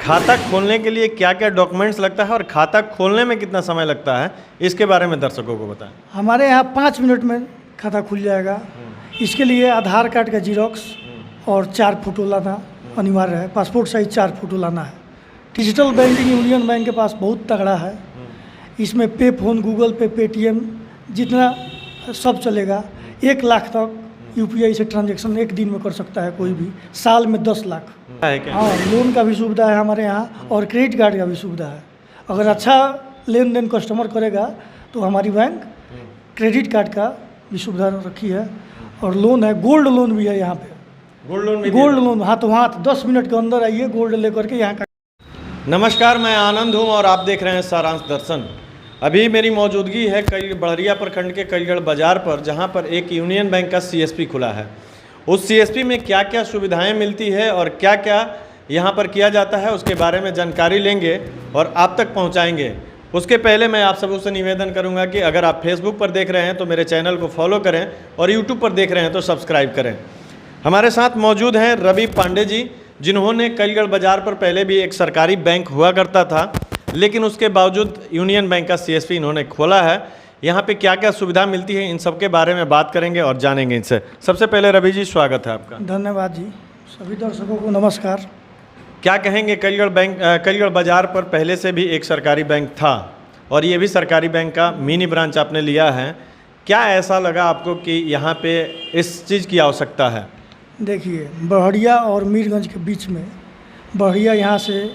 खाता खोलने के लिए क्या क्या डॉक्यूमेंट्स लगता है और खाता खोलने में कितना समय लगता है, इसके बारे में दर्शकों को बताएं। हमारे यहाँ 5 मिनट में खाता खुल जाएगा। इसके लिए आधार कार्ड का जीरोक्स और 4 फोटो लाना अनिवार्य है। पासपोर्ट साइज 4 फोटो लाना है। डिजिटल बैंकिंग यूनियन बैंक के पास बहुत तगड़ा है। इसमें पे फोन, गूगल पे, पेटीएम जितना सब चलेगा। 1 लाख तक यूपीआई से ट्रांजैक्शन एक दिन में कर सकता है कोई भी। साल में 10 लाख है क्या? हाँ, लोन का भी सुविधा है हमारे यहाँ और क्रेडिट कार्ड का भी सुविधा है। अगर अच्छा लेन देन कस्टमर करेगा तो हमारी बैंक क्रेडिट कार्ड का भी सुविधा रखी है और लोन है। गोल्ड लोन भी है यहाँ पे। गोल्ड लोन हाथों हाथ 10 मिनट के अंदर आइए गोल्ड लेकर के यहाँ का। नमस्कार, मैं आनंद हूं और आप देख रहे हैं सारांश दर्शन। अभी मेरी मौजूदगी है बड़हरिया प्रखंड के कईगढ़ बाज़ार पर, जहां पर एक यूनियन बैंक का सीएसपी खुला है। उस सीएसपी में क्या क्या सुविधाएं मिलती है और क्या क्या यहां पर किया जाता है, उसके बारे में जानकारी लेंगे और आप तक पहुंचाएंगे। उसके पहले मैं आप सबों से निवेदन करूंगा कि अगर आप फेसबुक पर देख रहे हैं तो मेरे चैनल को फॉलो करें और यूट्यूब पर देख रहे हैं तो सब्सक्राइब करें। हमारे साथ मौजूद हैं रवि पांडे जी, जिन्होंने कईगढ़ बाज़ार पर पहले भी एक सरकारी बैंक हुआ करता था, लेकिन उसके बावजूद यूनियन बैंक का सीएसपी इन्होंने खोला है। यहाँ पे क्या क्या सुविधा मिलती है, इन सब के बारे में बात करेंगे और जानेंगे इनसे। सबसे पहले रवि जी, स्वागत है आपका। धन्यवाद जी। सभी दर्शकों को नमस्कार। क्या कहेंगे, कईगढ़ बाज़ार पर पहले से भी एक सरकारी बैंक था और ये भी सरकारी बैंक का मिनी ब्रांच आपने लिया है। क्या ऐसा लगा आपको कि यहाँ पे इस चीज़ की आवश्यकता है? देखिए, बड़हरिया और मीरगंज के बीच में, बड़हरिया यहाँ से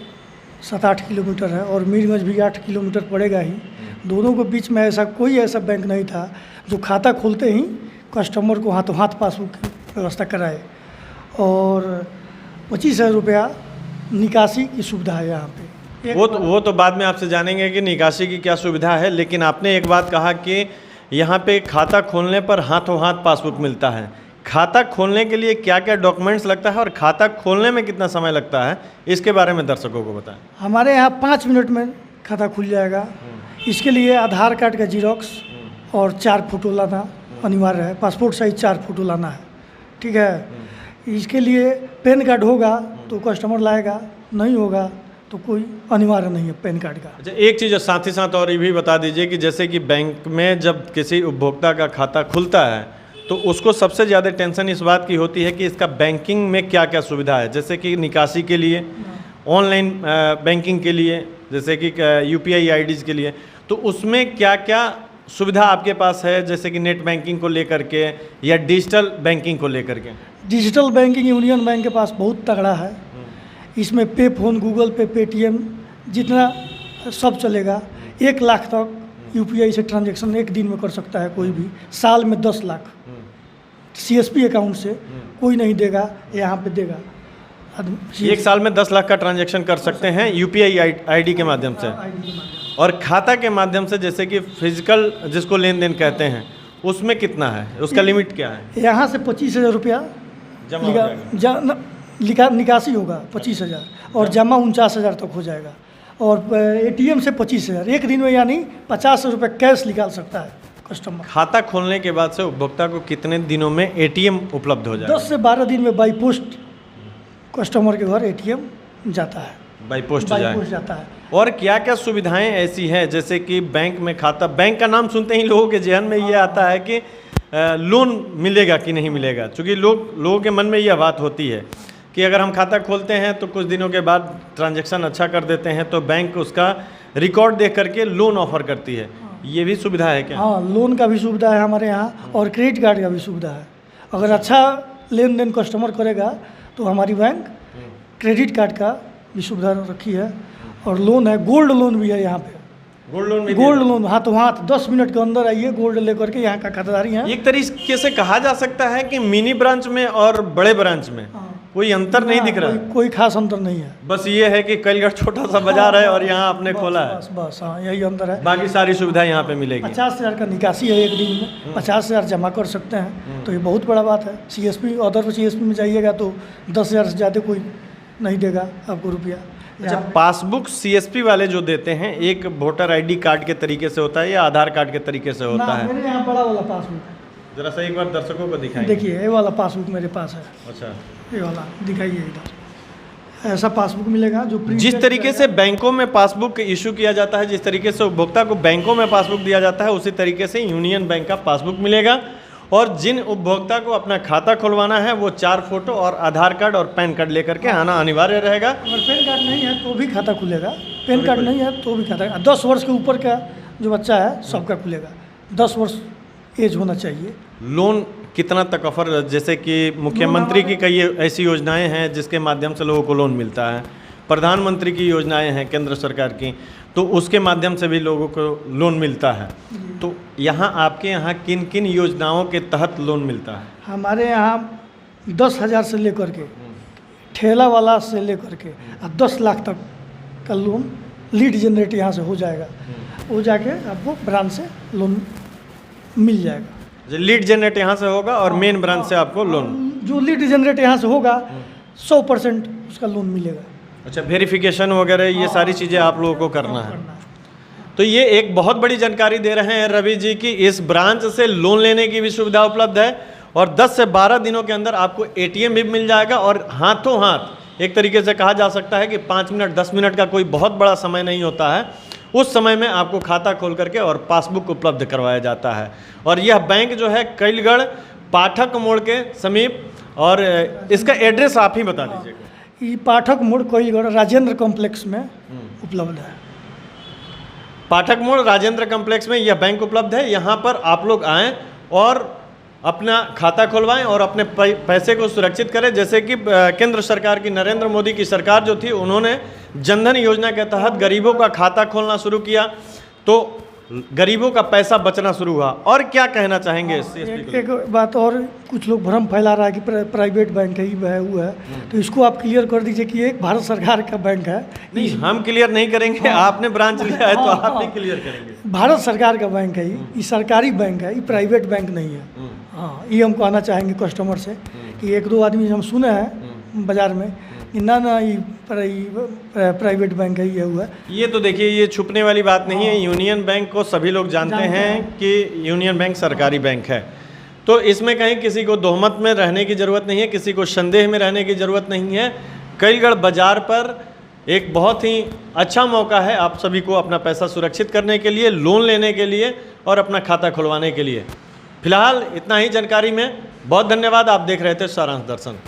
7-8 किलोमीटर है और मीरगंज भी 8 किलोमीटर पड़ेगा ही। दोनों के बीच में कोई ऐसा बैंक नहीं था जो खाता खोलते ही कस्टमर को हाथों हाथ पासबुक की व्यवस्था कराए। और 25,000 रुपया निकासी की सुविधा है यहाँ पे। वो तो बाद में आपसे जानेंगे कि निकासी की क्या सुविधा है, लेकिन आपने एक बात कहा कि यहाँ पे खाता खोलने पर हाथों हाथ पासबुक मिलता है। खाता खोलने के लिए क्या क्या डॉक्यूमेंट्स लगता है और खाता खोलने में कितना समय लगता है, इसके बारे में दर्शकों को बताएं। हमारे यहाँ 5 मिनट में खाता खुल जाएगा। इसके लिए आधार कार्ड का जीरोक्स और 4 फोटो लाना अनिवार्य है। पासपोर्ट साइज 4 फोटो लाना है, ठीक है। इसके लिए पैन कार्ड होगा तो कस्टमर लाएगा, नहीं होगा तो कोई अनिवार्य नहीं है पैन कार्ड का। अच्छा, एक चीज़ साथ ही साथ और ये भी बता दीजिए कि जैसे कि बैंक में जब किसी उपभोक्ता का खाता खुलता है तो उसको सबसे ज़्यादा टेंशन इस बात की होती है कि इसका बैंकिंग में क्या क्या सुविधा है, जैसे कि निकासी के लिए, ऑनलाइन बैंकिंग के लिए, जैसे कि यूपीआई आईडीज़ के लिए, तो उसमें क्या क्या सुविधा आपके पास है, जैसे कि नेट बैंकिंग को लेकर के या डिजिटल बैंकिंग को लेकर के? डिजिटल बैंकिंग यूनियन बैंक के पास बहुत तगड़ा है। इसमें पे फोन, गूगल पे, पेटीएम जितना सब चलेगा। 1 लाख तक यूपीआई से ट्रांजैक्शन एक दिन में कर सकता है कोई भी। साल में 10 लाख सीएसपी अकाउंट से कोई नहीं देगा, यहाँ पे देगा। एक साल में 10 लाख का ट्रांजैक्शन कर सकते हैं यूपीआई आईडी के माध्यम से। और खाता के माध्यम से, जैसे कि फिजिकल जिसको लेन देन कहते हैं, उसमें कितना है, उसका लिमिट क्या है? यहाँ से 25,000 रुपया निकासी होगा 25,000 और जमा 49,000 तक हो जाएगा। और एटीएम से 25,000 एक दिन में, यानी 50 रुपये कैश निकाल सकता है कस्टमर। खाता खोलने के बाद से उपभोक्ता को कितने दिनों में एटीएम उपलब्ध हो जाएगा? 10 से 12 दिन में बाई पोस्ट कस्टमर के घर एटीएम जाता है। बाई पोस्ट जाता है। और क्या क्या सुविधाएं ऐसी हैं, जैसे कि बैंक में खाता, बैंक का नाम सुनते ही लोगों के जहन में ये आता है कि लोन मिलेगा कि नहीं मिलेगा, क्योंकि लोगों के मन में यह बात होती है कि अगर हम खाता खोलते हैं तो कुछ दिनों के बाद ट्रांजैक्शन अच्छा कर देते हैं तो बैंक उसका रिकॉर्ड देख करके लोन ऑफर करती है। ये भी सुविधा है क्या? हाँ, लोन का भी सुविधा है हमारे यहाँ और क्रेडिट कार्ड का भी सुविधा है। अगर अच्छा लेन देन कस्टमर करेगा तो हमारी बैंक क्रेडिट कार्ड का भी सुविधा रखी है और लोन है। गोल्ड लोन भी है यहाँ पे। गोल्ड लोन हाथों हाथ 10 मिनट के अंदर आइए गोल्ड लेकर के यहाँ का खाताधारी हैं। एक तरीके से कहा जा सकता है कि मिनी ब्रांच में और बड़े ब्रांच में कोई अंतर नहीं दिख रहा। कोई खास अंतर नहीं है। बस ये है कि कईगढ़ छोटा सा बाजार है और यहाँ आपने खोला है। बस हाँ, यही अंतर है। बाकी सारी सुविधा यहाँ पे मिलेगी। 50,000 का निकासी है एक दिन में, 50,000 जमा कर सकते हैं, तो ये बहुत बड़ा बात है। सीएसपी, अदर सीएसपी में जाइएगा तो 10,000 से ज़्यादा कोई नहीं देगा आपको रुपया। अच्छा, पासबुक सीएसपी वाले जो देते हैं, एक वोटर आईडी कार्ड के तरीके से होता है या आधार कार्ड के तरीके से होता है? मेरे यहाँ बड़ा वाला पासबुक है। जरा सा एक बार दर्शकों को दिखाएं। देखिए, ये वाला पासबुक मेरे पास है। अच्छा, ये वाला दिखाइए इधर। ऐसा पासबुक मिलेगा जो प्रिंट जिस तरीके से बैंकों में पासबुक इशू किया जाता है, जिस तरीके से उपभोक्ता को बैंकों में पासबुक दिया जाता है, उसी तरीके से यूनियन बैंक का पासबुक मिलेगा। और जिन उपभोक्ता को अपना खाता खुलवाना है वो 4 फोटो और आधार कार्ड और पैन कार्ड लेकर के आना अनिवार्य रहेगा। अगर पैन कार्ड नहीं है तो भी खाता खुलेगा, पैन कार्ड नहीं है तो भी खाता। 10 वर्ष के ऊपर का जो बच्चा है सबका खुलेगा, 10 वर्ष एज होना चाहिए। लोन कितना तक ऑफर, जैसे कि मुख्यमंत्री की कई ऐसी योजनाएं हैं जिसके माध्यम से लोगों को लोन मिलता है, प्रधानमंत्री की योजनाएं हैं केंद्र सरकार की, तो उसके माध्यम से भी लोगों को लोन मिलता है। तो यहाँ आपके यहाँ किन किन योजनाओं के तहत लोन मिलता है? हमारे यहाँ 10,000 से लेकर के ठेला वाला से लेकर के 10 लाख तक का लोन लीड जनरेट यहाँ से हो जाएगा। वो जाके आपको ब्रांच से लोन मिल जाएगा। लीड जनरेट यहाँ से होगा और मेन ब्रांच से आपको लोन, जो लीड जनरेट यहाँ से होगा 100% उसका लोन मिलेगा। अच्छा, वेरिफिकेशन वगैरह ये सारी चीज़ें आप लोगों को करना है। तो ये एक बहुत बड़ी जानकारी दे रहे हैं रवि जी की इस ब्रांच से लोन लेने की भी सुविधा उपलब्ध है और 10 से 12 दिनों के अंदर आपको एटीएम भी मिल जाएगा। और हाथों हाथ एक तरीके से कहा जा सकता है कि 5 मिनट 10 मिनट का कोई बहुत बड़ा समय नहीं होता है, उस समय में आपको खाता खोल करके और पासबुक उपलब्ध करवाया जाता है। और यह बैंक जो है कैलगढ़ पाठक मोड़ के समीप, और इसका एड्रेस आप ही बता दीजिएगा। ये पाठक मोड़ कैलगढ़ राजेंद्र कॉम्प्लेक्स में उपलब्ध है। पाठक मोड़ राजेंद्र कॉम्प्लेक्स में यह बैंक उपलब्ध है। यहाँ पर आप लोग आएँ और अपना खाता खुलवाएं और अपने पैसे को सुरक्षित करें। जैसे कि केंद्र सरकार की, नरेंद्र मोदी की सरकार जो थी, उन्होंने जनधन योजना के तहत गरीबों का खाता खोलना शुरू किया तो गरीबों का पैसा बचना शुरू हुआ। और क्या कहना चाहेंगे इससे? एक बात और, कुछ लोग भ्रम फैला रहा है कि प्राइवेट बैंक है, ये है वो है, तो इसको आप क्लियर कर दीजिए कि एक भारत सरकार का बैंक है। नहीं, हम क्लियर नहीं करेंगे, आपने ब्रांच लिया है तो आप ही क्लियर करेंगे। भारत सरकार का बैंक है, ये सरकारी बैंक है, ये प्राइवेट बैंक नहीं है। हाँ, ये हम कहना चाहेंगे कस्टमर से कि 1-2 आदमी हम सुने हैं बाज़ार में कि ना ये प्राइवेट बैंक है, ये हुआ। ये तो देखिए, ये छुपने वाली बात नहीं है। यूनियन बैंक को सभी लोग जानते हैं कि यूनियन बैंक सरकारी बैंक है। तो इसमें कहीं किसी को तोहमत में रहने की ज़रूरत नहीं है, किसी को संदेह में रहने की ज़रूरत नहीं है। कैलगढ़ बाज़ार पर एक बहुत ही अच्छा मौका है आप सभी को अपना पैसा सुरक्षित करने के लिए, लोन लेने के लिए और अपना खाता खुलवाने के लिए। फिलहाल इतना ही जानकारी में। बहुत धन्यवाद। आप देख रहे थे सारांश दर्शन।